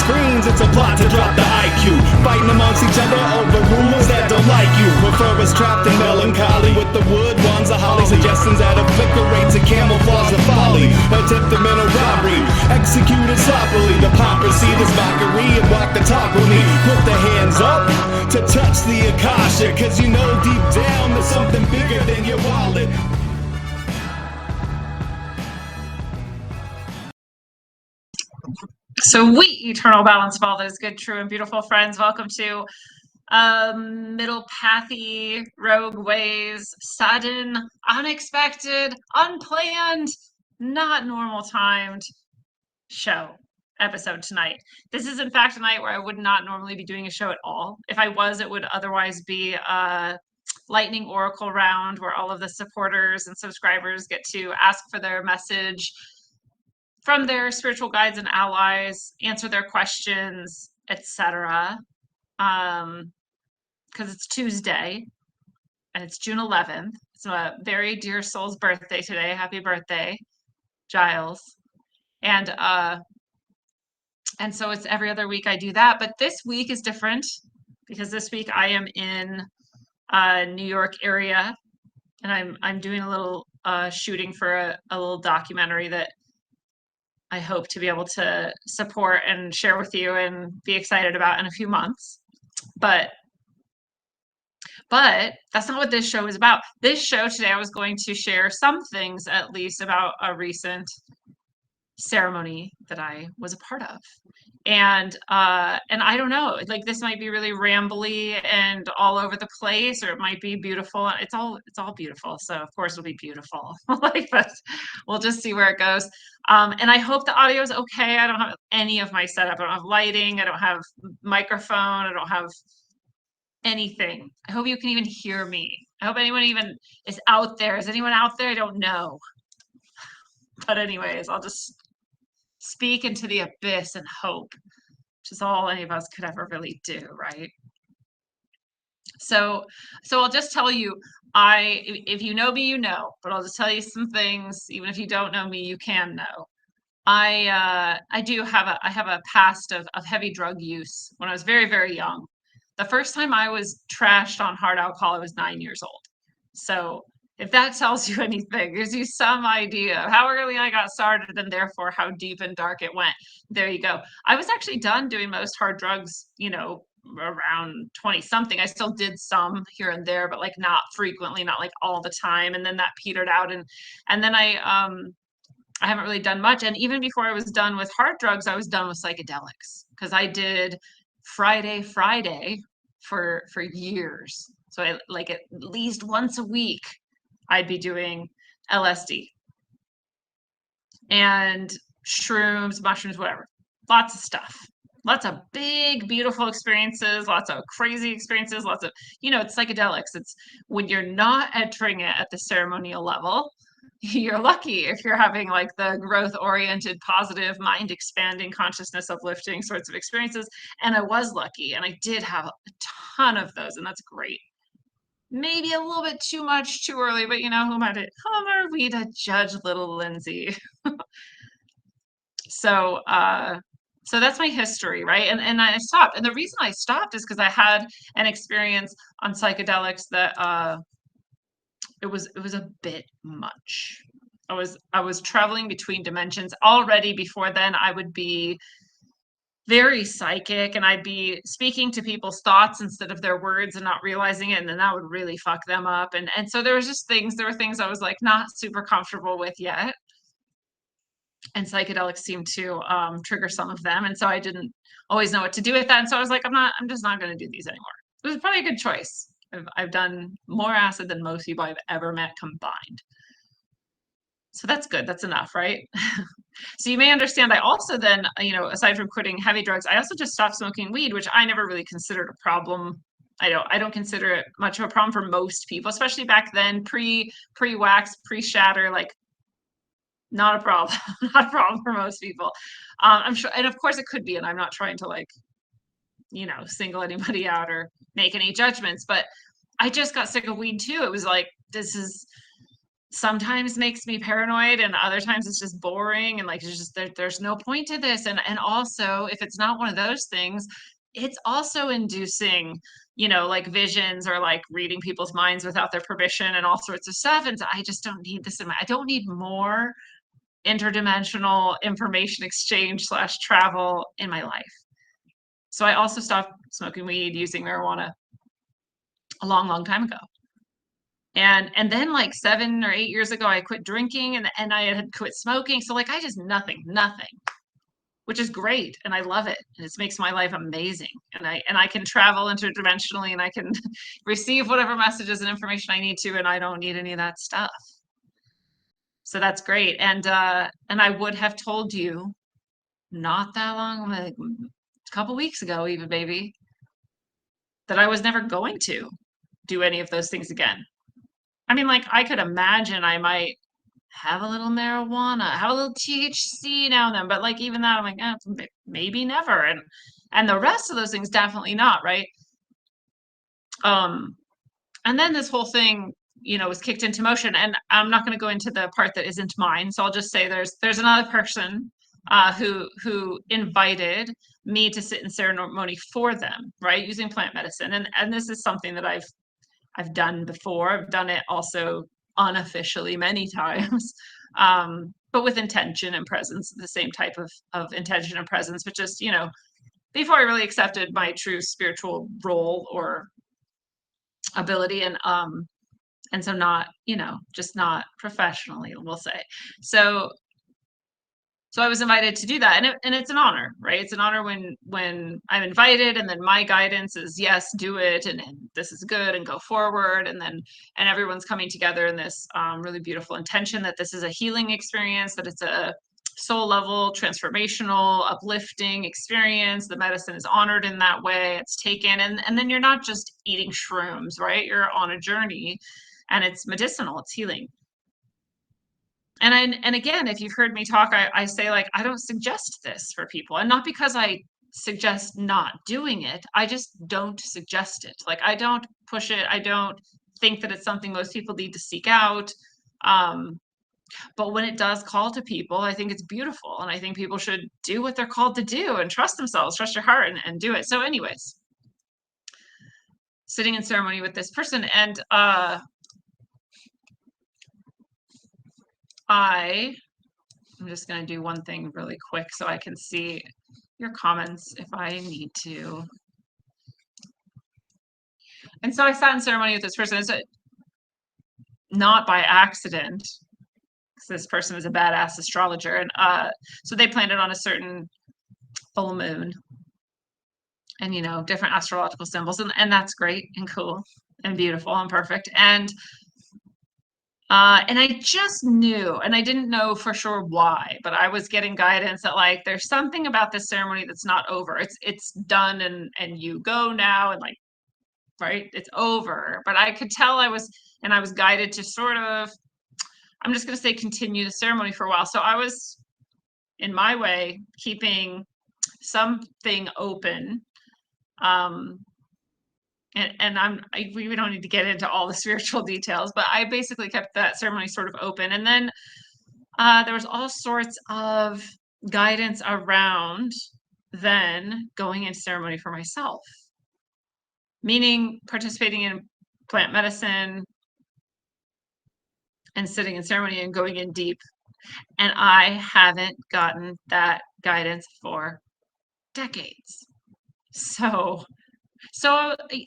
screens, it's a plot to drop the IQ. Fighting amongst each other over rumors that don't like you. Prefer us trapped in melancholy with the wood ones of holly. Suggestions that obliterate to camouflage the folly. Attempted mental robbery, executed sloppily. Hypocrisy, this mockery, and walk the talk with me. Put the hands up to touch the Akasha, cause you know deep down there's something bigger than your wallet. Sweet eternal balance of all those good, true, and beautiful friends. Welcome to middle pathy, rogue ways, sudden, unexpected, unplanned, not normal timed show episode tonight. This is in fact a night where I would not normally be doing a show at all. If I was, it would otherwise be a lightning oracle round where all of the supporters and subscribers get to ask for their message from their spiritual guides and allies, answer their questions, etc. Because it's Tuesday and it's June 11th. It's a very dear soul's birthday today. Happy birthday, Giles. And so it's every other week I do that. But this week is different because this week I am in New York area, and I'm doing a little shooting for a little documentary that I hope to be able to support and share with you and be excited about in a few months. But that's not what this show is about. This show today, I was going to share some things at least about a recent ceremony that I was a part of. And I don't know, like this might be really rambly and all over the place, or it might be beautiful. It's all beautiful. So of course it'll be beautiful. Like, but we'll just see where it goes. And I hope the audio is okay. I don't have any of my setup. I don't have lighting. I don't have microphone. I don't have anything. I hope you can even hear me. I hope anyone even is out there. Is anyone out there? I don't know. But anyways, I'll just speak into the abyss and hope, which is all any of us could ever really do, right? So I'll just tell you, if you know me, you know, but I'll just tell you some things. Even if you don't know me, you can know. I have a past of heavy drug use when I was very, very young. The first time I was trashed on hard alcohol, I was 9 years old. So if that tells you anything, gives you some idea of how early I got started and therefore how deep and dark it went, there you go. I was actually done doing most hard drugs, around 20 something. I still did some here and there, but like not frequently, not like all the time. And then that petered out. And then I haven't really done much. And even before I was done with hard drugs, I was done with psychedelics because I did Friday for years. So I like at least once a week I'd be doing LSD and shrooms, mushrooms, whatever. Lots of stuff. Lots of big, beautiful experiences, lots of crazy experiences, lots of, it's psychedelics. It's when you're not entering it at the ceremonial level, you're lucky if you're having like the growth-oriented, positive, mind-expanding, consciousness uplifting sorts of experiences. And I was lucky, and I did have a ton of those, and that's great. Maybe a little bit too much too early, but who am are we to judge little Lindsay? So that's my history, right? And I stopped. And the reason I stopped is because I had an experience on psychedelics that it was a bit much. I was traveling between dimensions already. Before then, I would be very psychic and I'd be speaking to people's thoughts instead of their words and not realizing it, and then that would really fuck them up. And so there were things I was like not super comfortable with yet, and psychedelics seemed to trigger some of them, and so I didn't always know what to do with that. And so I was like, I'm just not going to do these anymore. It was probably a good choice. I've done more acid than most people I've ever met combined. So that's good. That's enough, right? So you may understand I also then, aside from quitting heavy drugs, I also just stopped smoking weed, which I never really considered a problem. I don't consider it much of a problem for most people, especially back then, pre-wax, pre-shatter, like not a problem, not a problem for most people. I'm sure, and of course it could be, and I'm not trying to single anybody out or make any judgments, but I just got sick of weed too. It was like, this is sometimes makes me paranoid and other times it's just boring and like there's no point to this. And also if it's not one of those things, it's also inducing, like visions or like reading people's minds without their permission and all sorts of stuff. And I just don't need this I don't need more interdimensional information exchange slash travel in my life. So I also stopped smoking weed, using marijuana a long, long time ago. And then like 7 or 8 years ago, I quit drinking and I had quit smoking. So like I just nothing, which is great. And I love it. And it makes my life amazing. And I can travel interdimensionally and I can receive whatever messages and information I need to, and I don't need any of that stuff. So that's great. And I would have told you not that long, like a couple weeks ago, even maybe, that I was never going to do any of those things again. I mean, like, I could imagine I might have a little marijuana, have a little THC now and then, but like even that, I'm like, maybe never. And the rest of those things, definitely not, right? Um, and then this whole thing, was kicked into motion. And I'm not going to go into the part that isn't mine. So I'll just say there's another person who invited me to sit in ceremony for them, right, using plant medicine. And this is something that I've done before. I've done it also unofficially many times, but with intention and presence, the same type of intention and presence, but just, before I really accepted my true spiritual role or ability. And so not, just not professionally, we'll say. So I was invited to do that, and it's an honor, right? It's an honor when I'm invited, and then my guidance is yes, do it, and this is good, and go forward, and everyone's coming together in this really beautiful intention that this is a healing experience, that it's a soul level, transformational, uplifting experience. The medicine is honored in that way. It's taken, and then you're not just eating shrooms, right? You're on a journey, and it's medicinal, it's healing. And again, if you've heard me talk, I say like I don't suggest this for people, and not because I suggest not doing it. I just don't suggest it. Like I don't push it. I don't think that it's something most people need to seek out. But when it does call to people, I think it's beautiful, and I think people should do what they're called to do and trust themselves, trust your heart, and do it. So, anyways, sitting in ceremony with this person, and I'm just going to do one thing really quick so I can see your comments if I need to. And so I sat in ceremony with this person. It's not by accident, because this person is a badass astrologer. And so they planned it on a certain full moon and, different astrological symbols. And that's great and cool and beautiful and perfect. And I just knew, and I didn't know for sure why, but I was getting guidance that like there's something about this ceremony that's not over. It's done and you go now, and like, right, it's over. But I could tell I was guided to sort of, I'm just gonna say, continue the ceremony for a while. So I was, in my way, keeping something open. We don't need to get into all the spiritual details, but I basically kept that ceremony sort of open. And then there was all sorts of guidance around then going into ceremony for myself, meaning participating in plant medicine and sitting in ceremony and going in deep. And I haven't gotten that guidance for decades. So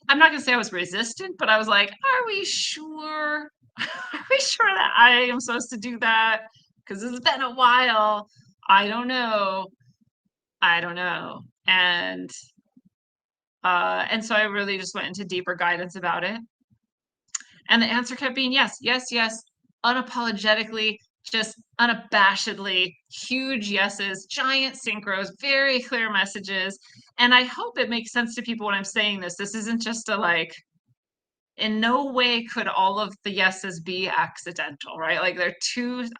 I'm not going to say I was resistant, but I was like, are we sure? Are we sure that I am supposed to do that? Because it's been a while. I don't know. And so I really just went into deeper guidance about it. And the answer kept being yes, yes, yes, unapologetically, just unabashedly, huge yeses, giant synchros, very clear messages. And I hope it makes sense to people when I'm saying this. This isn't just a like, in no way could all of the yeses be accidental, right? Like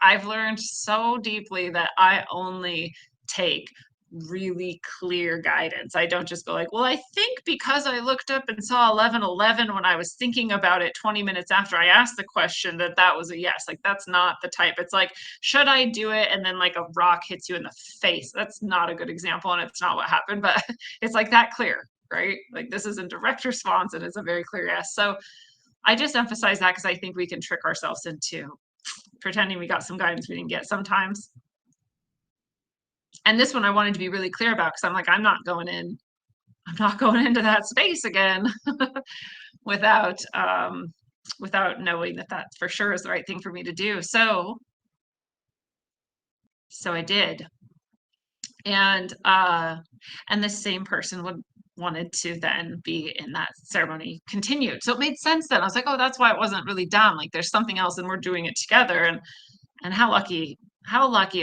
I've learned so deeply that I only take really clear guidance. I don't just go like, well, I think because I looked up and saw 11:11 when I was thinking about it 20 minutes after I asked the question, that was a yes. Like, that's not the type. It's like, should I do it? And then like a rock hits you in the face. That's not a good example, and it's not what happened, but it's like that clear, right? Like, this is a direct response and it's a very clear yes. So I just emphasize that because I think we can trick ourselves into pretending we got some guidance we didn't get sometimes. And this one I wanted to be really clear about because I'm like, I'm not going into that space again without without knowing that for sure is the right thing for me to do. So I did. And the same person wanted to then be in that ceremony continued. So it made sense then. I was like, oh, that's why it wasn't really done. Like, there's something else and we're doing it together. And how lucky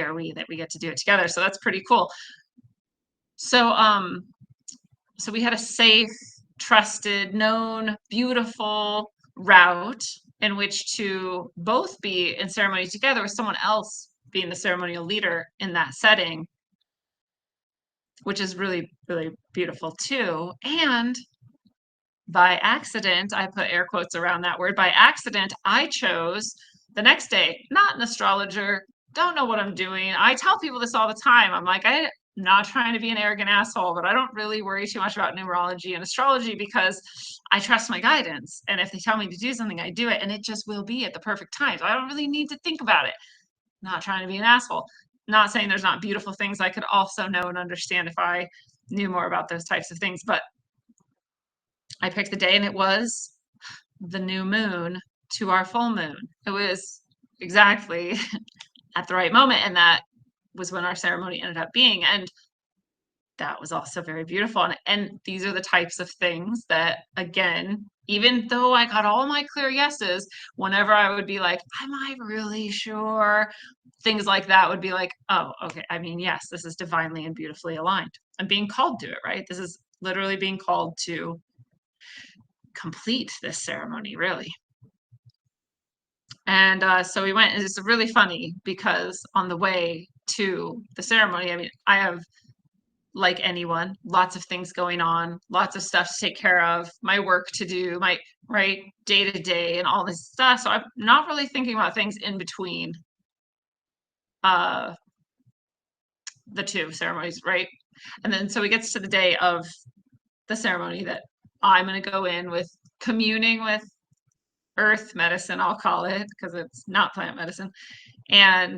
are we that we get to do it together? So that's pretty cool. So so we had a safe, trusted, known, beautiful route in which to both be in ceremony together with someone else being the ceremonial leader in that setting, which is really, really beautiful too. And by accident, I put air quotes around that word, by accident, I chose the next day, not an astrologer, don't know what I'm doing. I tell people this all the time. I'm like, I'm not trying to be an arrogant asshole, but I don't really worry too much about numerology and astrology because I trust my guidance. And if they tell me to do something, I do it, and it just will be at the perfect time. So I don't really need to think about it. Not trying to be an asshole. Not saying there's not beautiful things I could also know and understand if I knew more about those types of things. But I picked the day and it was the new moon to our full moon. It was exactly at the right moment. And that was when our ceremony ended up being. And that was also very beautiful. And these are the types of things that, again, even though I got all my clear yeses, whenever I would be like, am I really sure? Things like that would be like, oh, okay. I mean, yes, this is divinely and beautifully aligned. I'm being called to it, right? This is literally being called to complete this ceremony, really. And so we went, and it's really funny because on the way to the ceremony, I mean, I have, like anyone, lots of things going on, lots of stuff to take care of, my work to do, my right day to day, and all this stuff. So I'm not really thinking about things in between the two ceremonies, right? And then so we gets to the day of the ceremony that I'm going to go in with communing with earth medicine, I'll call it, because it's not plant medicine. And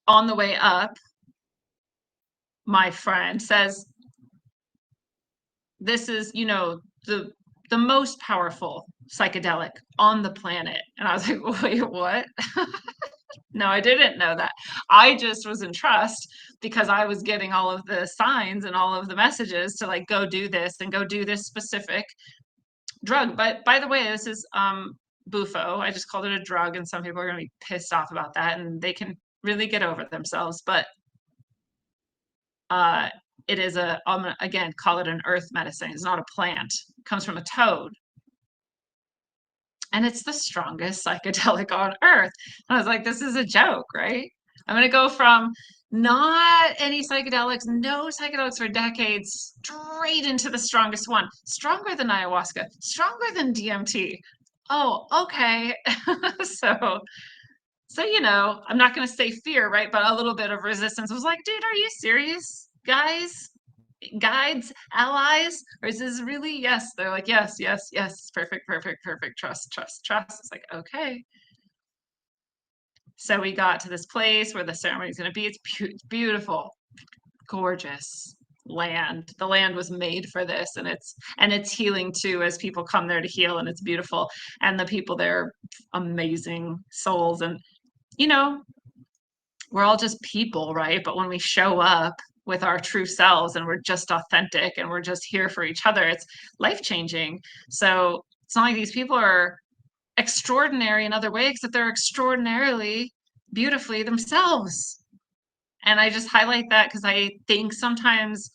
on the way up, my friend says, this is, the most powerful psychedelic on the planet. And I was like, wait, what? No, I didn't know that. I just was in trust because I was getting all of the signs and all of the messages to like go do this and go do this specific drug. But by the way, this is Bufo. I just called it a drug, and some people are going to be pissed off about that, and they can really get over themselves. But it is I'm gonna, again, call it an earth medicine. It's not a plant. It comes from a toad. And it's the strongest psychedelic on earth. And I was like, this is a joke, right? I'm going to go from not any psychedelics, no psychedelics for decades, straight into the strongest one. Stronger than ayahuasca, stronger than DMT. Oh, okay. so, I'm not going to say fear, right? But a little bit of resistance. I was like, dude, are you serious, guys? Guides, allies, or is this really? Yes, they're like, yes, yes, yes, perfect, perfect, perfect, trust, trust, trust. It's like, okay. So we got to this place where the ceremony is going to be. It's beautiful, gorgeous land. The land was made for this, and it's healing too, as people come there to heal, and it's beautiful, and the people there are amazing souls. And we're all just people, right? But when we show up with our true selves and we're just authentic and we're just here for each other, it's life-changing. So it's not like these people are extraordinary in other ways, that they're extraordinarily beautifully themselves. And I just highlight that because I think sometimes,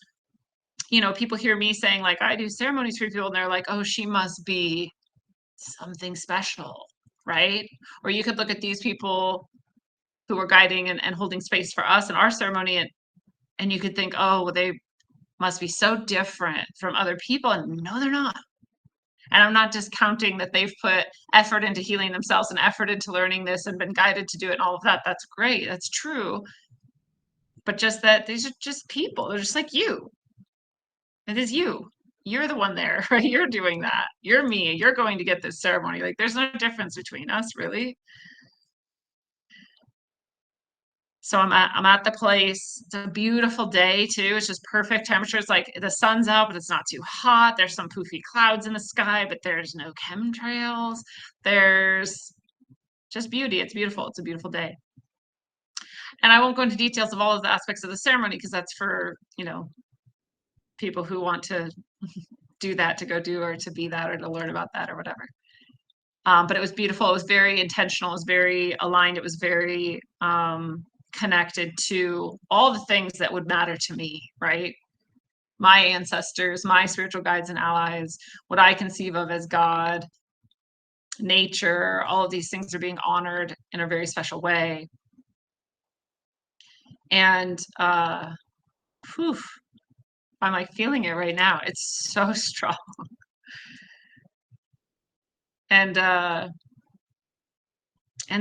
people hear me saying, like, I do ceremonies for people, and they're like, oh, she must be something special, right? Or you could look at these people who were guiding and holding space for us in our ceremony. And you could think, oh, well, they must be so different from other people. And no, they're not. And I'm not discounting that they've put effort into healing themselves and effort into learning this and been guided to do it and all of that. That's great. That's true. But just that these are just people. They're just like you. It is you. You're the one there, right? You're doing that. You're me. You're going to get this ceremony. Like, there's no difference between us, really. So I'm at the place. It's a beautiful day too. It's just perfect temperature. It's like the sun's out, but it's not too hot. There's some poofy clouds in the sky, but there's no chemtrails. There's just beauty. It's beautiful. It's a beautiful day. And I won't go into details of all of the aspects of the ceremony because that's for, people who want to do that, to go do or to be that or to learn about that or whatever. But it was beautiful. It was very intentional. It was very aligned. It was very connected to all the things that would matter to me, right? My ancestors, my spiritual guides and allies, what I conceive of as God, nature, all of these things are being honored in a very special way. And whew, I'm like feeling it right now. It's so strong. And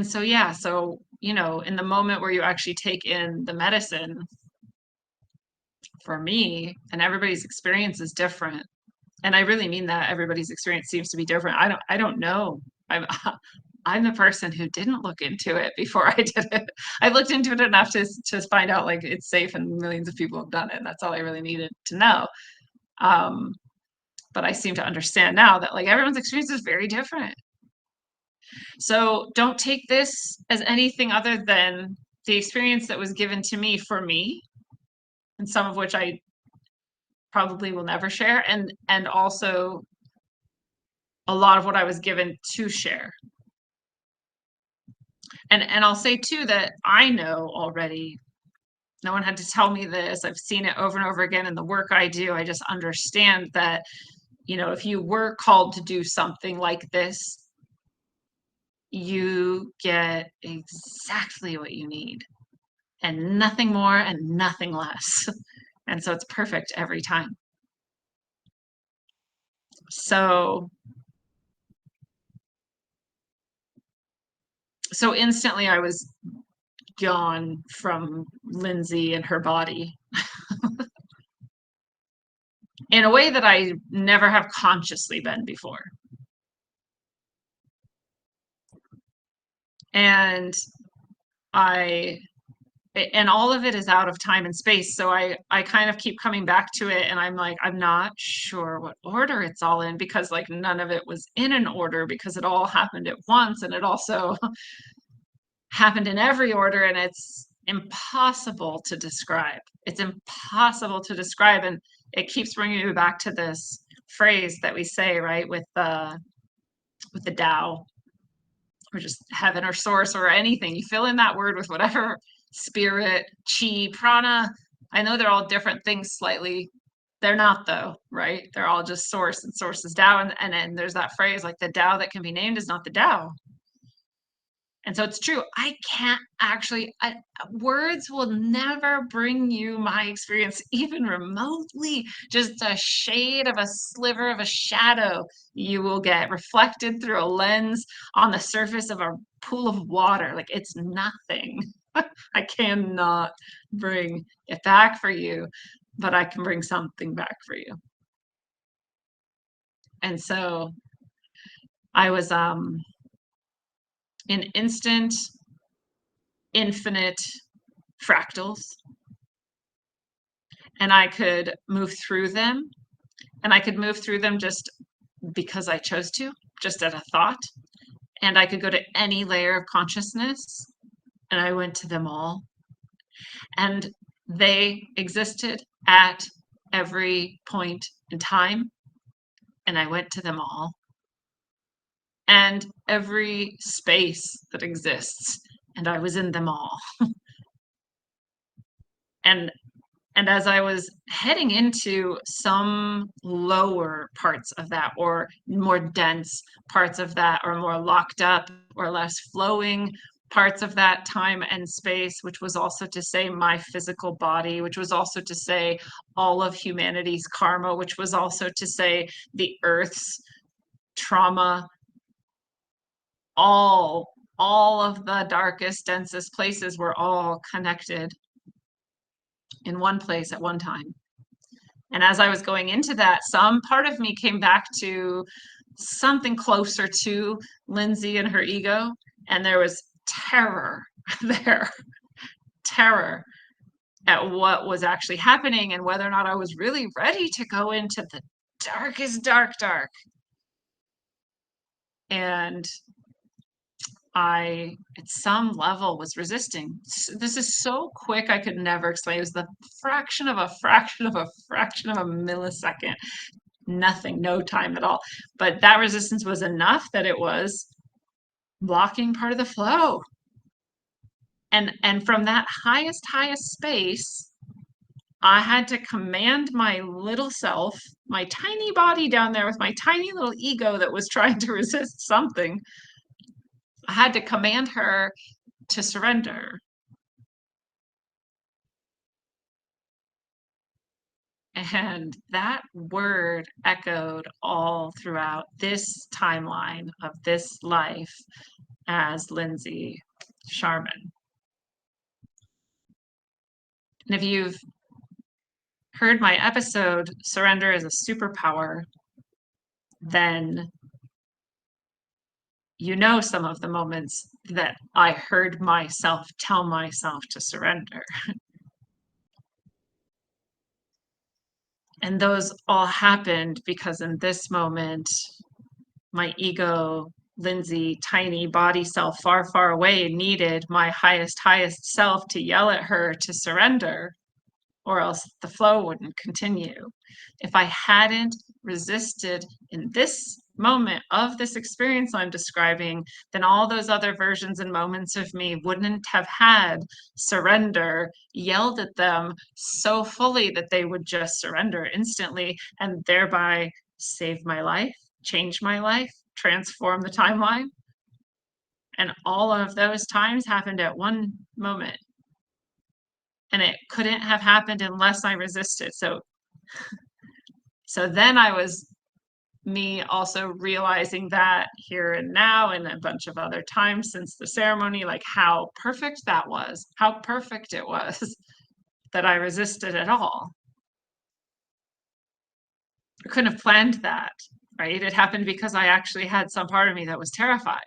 so yeah, so in the moment where you actually take in the medicine, for me, and everybody's experience is different. And I really mean that. Everybody's experience seems to be different. I don't know. I'm the person who didn't look into it before I did it. I looked into it enough to find out like it's safe and millions of people have done it. And that's all I really needed to know. But I seem to understand now that like everyone's experience is very different. So don't take this as anything other than the experience that was given to me for me, and some of which I probably will never share, and also a lot of what I was given to share. And I'll say too that I know already, no one had to tell me this. I've seen it over and over again in the work I do. I just understand that, if you were called to do something like this, you get exactly what you need and nothing more and nothing less. And so it's perfect every time. So instantly I was gone from Lindsay and her body in a way that I never have consciously been before. And all of it is out of time and space. So I kind of keep coming back to it and I'm like, I'm not sure what order it's all in, because like none of it was in an order, because it all happened at once, and it also happened in every order, and it's impossible to describe. It's impossible to describe. And it keeps bringing me back to this phrase that we say, right, with the Tao, or just heaven or source or anything. You fill in that word with whatever spirit, chi, prana. I know they're all different things slightly. They're not though, right? They're all just source, and source is Tao. And then there's that phrase like the Tao that can be named is not the Tao. And so it's true. I can't actually, words will never bring you my experience, even remotely. Just a shade of a sliver of a shadow you will get reflected through a lens on the surface of a pool of water. Like it's nothing. I cannot bring it back for you, but I can bring something back for you. And so I was in instant, infinite fractals, and I could move through them, and I could move through them just because I chose to, just at a thought, and I could go to any layer of consciousness, and I went to them all, and they existed at every point in time, and I went to them all, and every space that exists, and I was in them all. and as I was heading into some lower parts of that, or more dense parts of that, or more locked up or less flowing parts of that time and space, which was also to say my physical body, which was also to say all of humanity's karma, which was also to say the earth's trauma, all of the darkest, densest places were all connected in one place at one time. And as I was going into that, some part of me came back to something closer to Lindsay and her ego, and there was terror there, terror at what was actually happening and whether or not I was really ready to go into the darkest dark. And I, at some level, was resisting. This is so quick, I could never explain. It was the fraction of a fraction of a fraction of a millisecond. Nothing, no time at all. But that resistance was enough that it was blocking part of the flow. And from that highest space, I had to command my little self, my tiny body down there with my tiny little ego that was trying to resist something. I had to command her to surrender. And that word echoed all throughout this timeline of this life as Lindsay Sharman. And if you've heard my episode, Surrender is a Superpower, then you know some of the moments that I heard myself tell myself to surrender. And those all happened because in this moment, my ego, Lindsay, tiny body self, far away, needed my highest self to yell at her to surrender, or else the flow wouldn't continue. If I hadn't resisted in this moment of this experience I'm describing, then all those other versions and moments of me wouldn't have had surrender yelled at them so fully that they would just surrender instantly and thereby save my life, change my life, transform the timeline. And all of those times happened at one moment. And it couldn't have happened unless I resisted. So then I was me also realizing that here and now and a bunch of other times since the ceremony, like how perfect that was, how perfect it was that I resisted at all. I couldn't have planned that, right? It happened because I actually had some part of me that was terrified.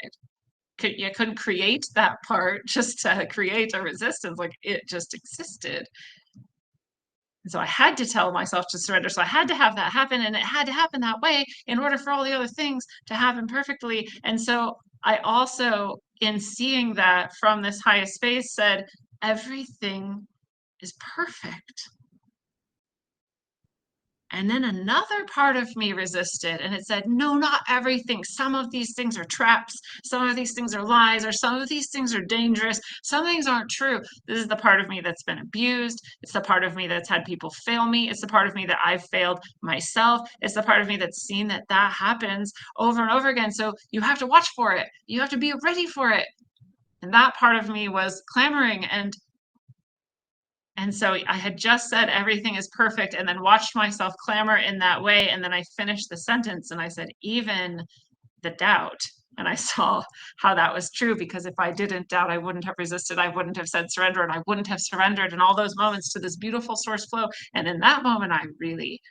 You couldn't create that part just to create a resistance, like it just existed. And so I had to tell myself to surrender. So I had to have that happen, and it had to happen that way in order for all the other things to happen perfectly. And so I also, in seeing that from this highest space, said, everything is perfect. And then another part of me resisted, and it said, no, not everything. Some of these things are traps. Some of these things are lies, or some of these things are dangerous. Some things aren't true. This is the part of me that's been abused. It's the part of me that's had people fail me. It's the part of me that I've failed myself. It's the part of me that's seen that happens over and over again. So you have to watch for it. You have to be ready for it. And that part of me was clamoring and so I had just said everything is perfect and then watched myself clamor in that way. And then I finished the sentence and I said, even the doubt. And I saw how that was true, because if I didn't doubt, I wouldn't have resisted. I wouldn't have said surrender, and I wouldn't have surrendered in all those moments to this beautiful source flow. And in that moment, I really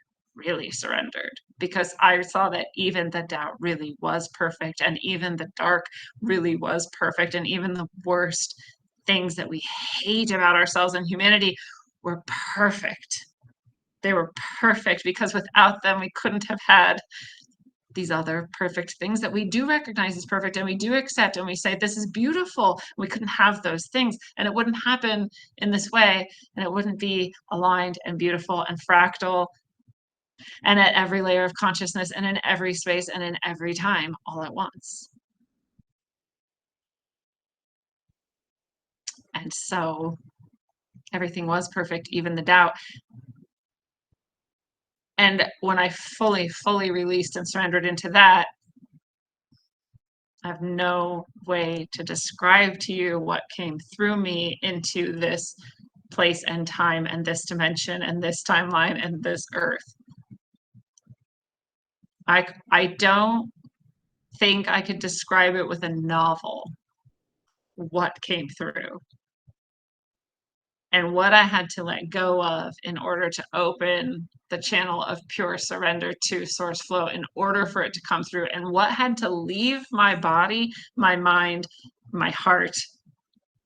surrendered, because I saw that even the doubt really was perfect. And even the dark really was perfect. And even the worst things that we hate about ourselves and humanity were perfect. They were perfect because without them, we couldn't have had these other perfect things that we do recognize as perfect and we do accept and we say, this is beautiful. We couldn't have those things, and it wouldn't happen in this way, and it wouldn't be aligned and beautiful and fractal and at every layer of consciousness and in every space and in every time all at once. And so everything was perfect, even the doubt. And when I fully released and surrendered into that, I have no way to describe to you what came through me into this place and time and this dimension and this timeline and this earth. I don't think I could describe it with a novel, what came through and what I had to let go of in order to open the channel of pure surrender to source flow in order for it to come through, and what had to leave my body, my mind, my heart,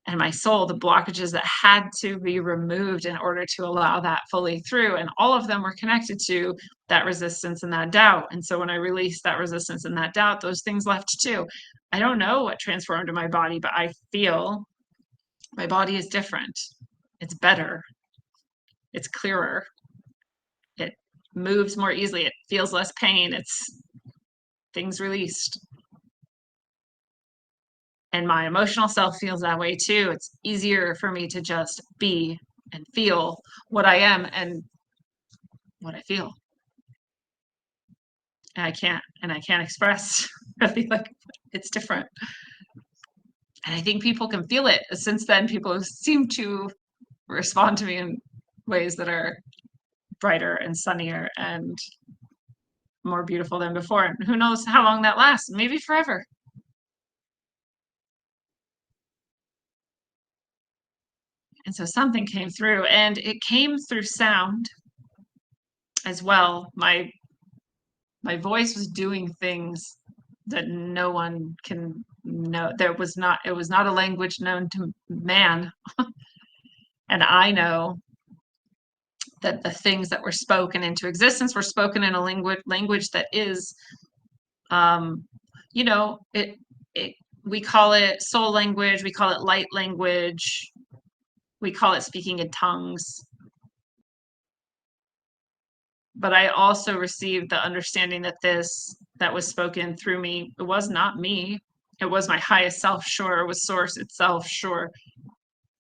and my soul, the blockages that had to be removed in order to allow that fully through. And all of them were connected to that resistance and that doubt. And so when I released that resistance and that doubt, those things left too. I don't know what transformed in my body, but I feel my body is different. It's better. It's clearer. It moves more easily. It feels less pain. It's things released. And my emotional self feels that way too. It's easier for me to just be and feel what I am and what I feel. And I can't express. I feel like it's different. And I think people can feel it. Since then, people seem to respond to me in ways that are brighter and sunnier and more beautiful than before. And who knows how long that lasts? Maybe forever. And so something came through, and it came through sound as well. My voice was doing things that no one can know. It was not a language known to man. And I know that the things that were spoken into existence were spoken in a language that is, you know, we call it soul language, we call it light language, we call it speaking in tongues. But I also received the understanding that that was spoken through me, it was not me. It was my highest self, sure. It was source itself, sure.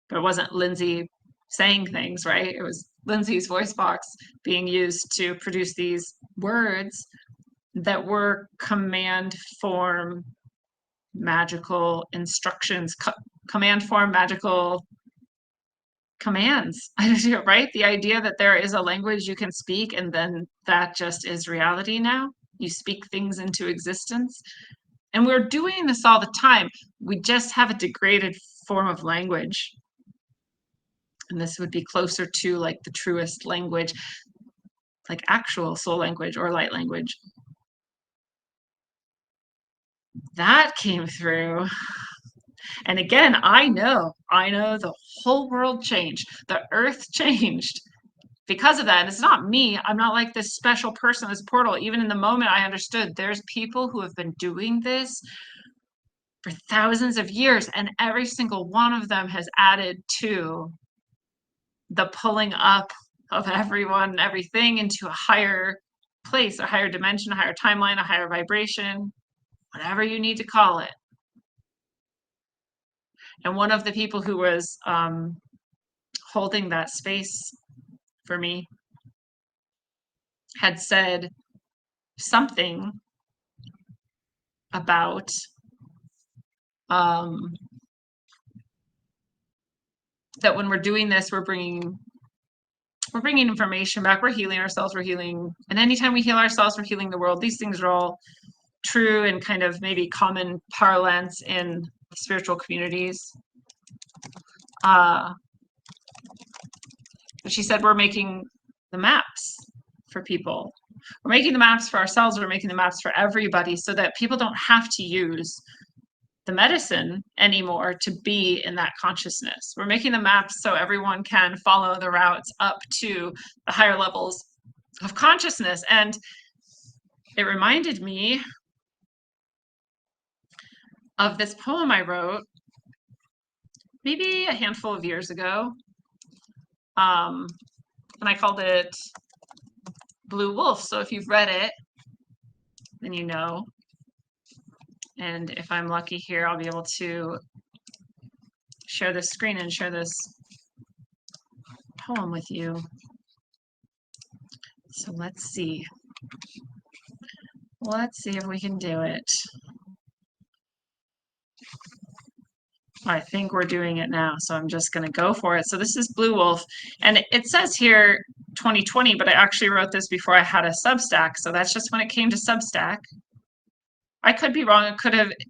But it wasn't Lindsay saying things, right? It was Lindsay's voice box being used to produce these words that were command form magical instructions, command form magical commands. Right? The idea that there is a language you can speak and then that just is reality now. You speak things into existence. And we're doing this all the time. We just have a degraded form of language. And this would be closer to like the truest language, like actual soul language or light language. That came through. And again, I know the whole world changed. The earth changed because of that. And it's not me. I'm not like this special person, this portal. Even in the moment I understood there's people who have been doing this for thousands of years, and every single one of them has added to the pulling up of everyone, everything into a higher place, a higher dimension, a higher timeline, a higher vibration, whatever you need to call it. And one of the people who was holding that space for me had said something about that when we're doing this, we're bringing information back. We're healing ourselves. We're healing, and anytime we heal ourselves, we're healing the world. These things are all true and kind of maybe common parlance in spiritual communities. But she said we're making the maps for people. We're making the maps for ourselves. We're making the maps for everybody so that people don't have to use the medicine anymore to be in that consciousness. We're making the maps so everyone can follow the routes up to the higher levels of consciousness. And it reminded me of this poem I wrote maybe a handful of years ago. And I called it Blue Wolf. So if you've read it, then you know. And if I'm lucky here, I'll be able to share this screen and share this poem with you. So let's see. Let's see if we can do it. I think we're doing it now, so I'm just going to go for it. So this is Blue Wolf, and it says here 2020, but I actually wrote this before I had a Substack, so that's just when it came to Substack. I could be wrong.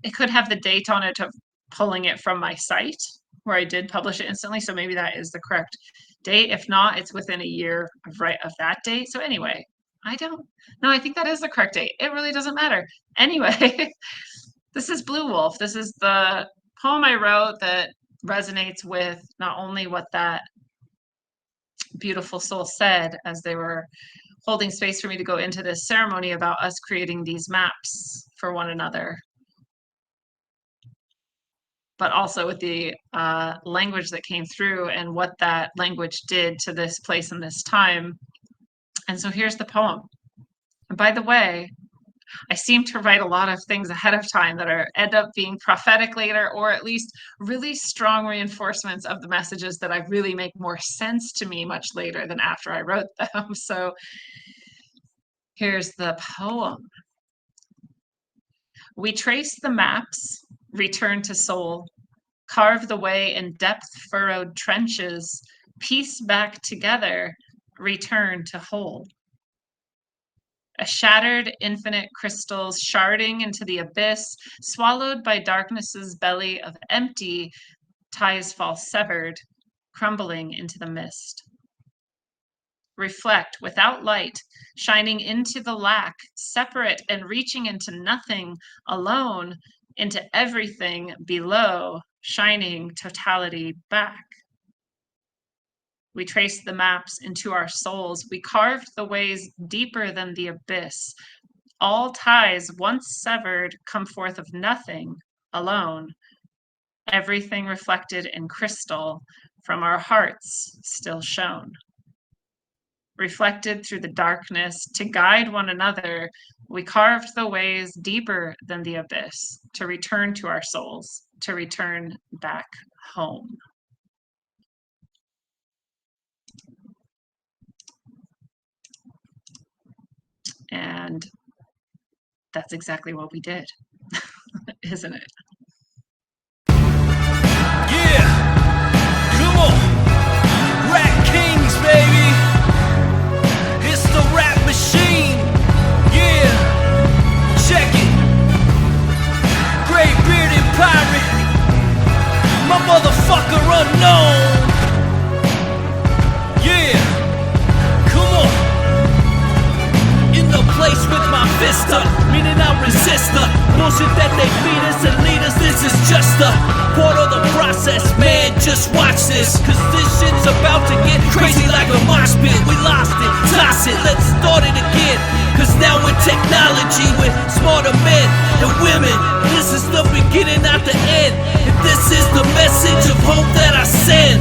It could have the date on it of pulling it from my site where I did publish it instantly, so maybe that is the correct date. If not, it's within a year of that date. So anyway, I think that is the correct date. It really doesn't matter. Anyway, this is Blue Wolf. This is the poem I wrote that resonates with not only what that beautiful soul said as they were holding space for me to go into this ceremony about us creating these maps for one another, but also with the language that came through and what that language did to this place and this time. And so here's the poem. And by the way, I seem to write a lot of things ahead of time that end up being prophetic later, or at least really strong reinforcements of the messages that I really make more sense to me much later than after I wrote them. So here's the poem. We trace the maps, return to soul, carve the way in depth-furrowed trenches, piece back together, return to whole. A shattered infinite crystals sharding into the abyss, swallowed by darkness's belly of empty, ties fall severed, crumbling into the mist. Reflect without light, shining into the lack, separate and reaching into nothing, alone, into everything below, shining totality back. We traced the maps into our souls. We carved the ways deeper than the abyss. All ties once severed come forth of nothing, alone. Everything reflected in crystal from our hearts still shone. Reflected through the darkness to guide one another, we carved the ways deeper than the abyss to return to our souls, to return back home. And that's exactly what we did, isn't it? Yeah, come on, Rap Kings, baby. It's the rap machine. Yeah, check it. Great bearded pirate, my motherfucker unknown. Yeah, come on. In the place with my fist up, meaning I resist the bullshit that they feed us and lead us. This is just a part of the process, man. Just watch this, cause this shit's about to get crazy like a mosh pit. We lost it, toss it, let's start it again. Cause now with technology, with smarter men and women, this is the beginning, not the end. And this is the message of hope that I send.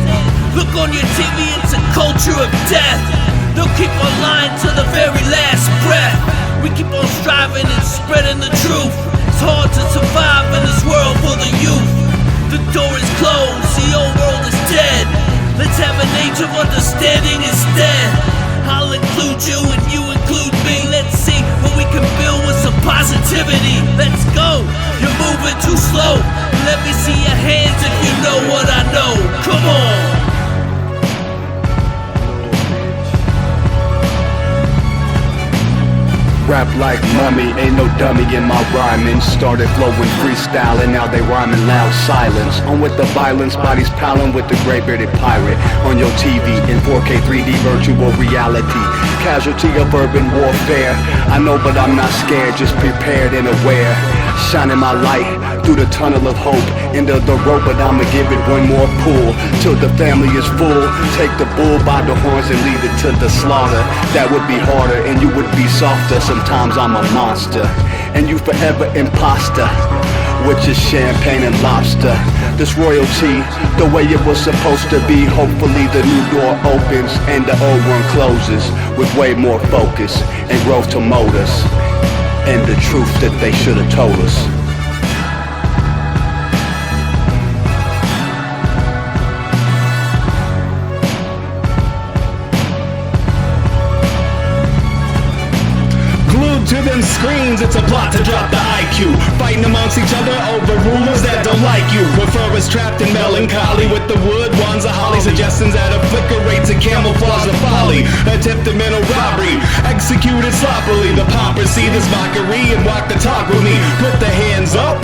Look on your TV, it's a culture of death. They'll keep on lying to the very last breath. We keep on striving and spreading the truth. It's hard to survive in this world for the youth. The door is closed, the old world is dead. Let's have an age of understanding instead. I'll include you and you include me. Let's see what we can build with some positivity. Let's go, you're moving too slow. Let me see your hands if you know what I know. Come on. Rap like mummy, ain't no dummy in my rhyming. Started flowing freestyle and now they rhyming loud silence. On with the violence, bodies piling with the gray bearded pirate. On your TV in 4K 3D virtual reality. Casualty of urban warfare. I know but I'm not scared, just prepared and aware. Shining my light through the tunnel of hope. Into the rope, but I'ma give it one more pull till the family is full. Take the bull by the horns and lead it to the slaughter. That would be harder and you would be softer. Sometimes I'm a monster and you forever imposter. With your champagne and lobster. This royalty, the way it was supposed to be. Hopefully the new door opens and the old one closes. With way more focus and growth to mold us. And the truth that they should have told us. to them screens, it's a plot to drop the IQ. Fighting amongst each other over rulers that don't like you. Prefer us trapped in melancholy with the wood wands of holly. Suggestions that a flicker rates and camouflage the folly. Attempted mental robbery, executed sloppily. The poppers see this mockery and walk the talk with me. Put the hands up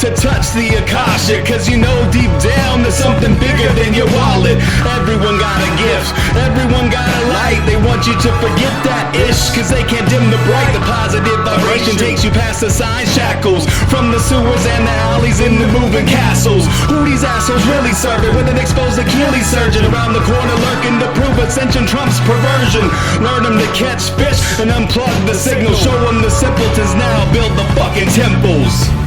to touch the Akasha, cause you know deep down there's something bigger than your wallet. Everyone got a gift, everyone got a light. They want you to forget that ish, cause they can't dim the bright. The positive vibration takes you past the sign shackles, from the sewers and the alleys in the moving castles. Who these assholes really serving with an exposed Achilles surgeon around the corner lurking to prove ascension trumps perversion? Learn them to catch fish and unplug the signal. Show them the simpletons now build the fucking temples.